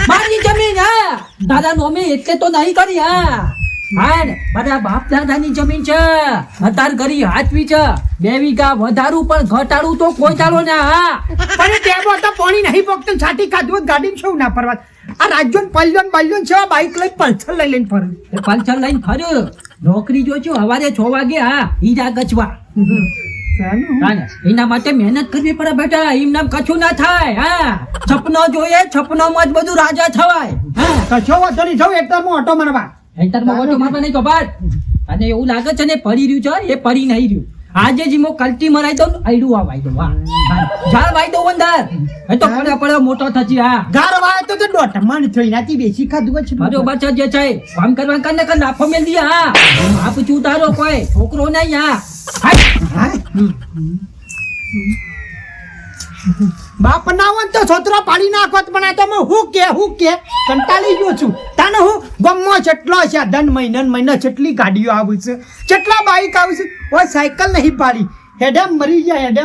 મારી જમીન હા દાદા નોમે એટલે તો નહીં કરી હા મારા બાપ દાદાની જમીન છે અત્યાર કરી હાચવી છે 2 વીઘા વધારું પણ ઘટાડું તો કોઈ ચાલો ના હા પણ ટેબો તો પાણી નહીં પકતું છાટી કાઢવું ગાડી શું ના ફરવા આ રાજ્યોન પલ્યોન છે બાઈક લઈને પલ્સર લઈને ફરું પલ્સર લઈને ફર્યો નોકરી જોજો સવારે 6 વાગે હા હીરા ગચવા એના માટે મહેનત કરવી પડે બેટા એમ નામ કશું ના થાય હા સપનો જોઈએ સપનોમાં જ બધું રાજા થવાય હા કશો વાંધો નહીં જાઉં એટલે હું ઓટો મારવા હેન્ટરમાં ઓટો મારવા નહીં કપાટ અને એવું લાગે છે ને પડી રહ્યું છે એ પડી નહીં રહ્યું આજે જ મો કલ્ટી મરાઈ દઉં આઈડું આ વાઈ દઉં હા ઝાડ વાઈ દઉં અંદર એ તો પડે મોટો થતી હા ગાર વાય તો દોઢ મણ થઈ નાથી બેસી ખાધું છે બરોબર છે જે છે કામ કરવા કરને કર નાફો મેલ દી હા આપ ચૂતારો કોઈ છોકરો નહીં હા બાપ ના હોય તો છોતરો પાડી નાખોત પણ આ તો હું કે કંટાળી ગયો છું તને હું ગમો જેટલો છે મહિના જેટલી ગાડીઓ આવી છે જેટલા બાઈક આવી છે ઓય સાયકલ નહીં પાડી હેડેમ મરી જાય હેડેમ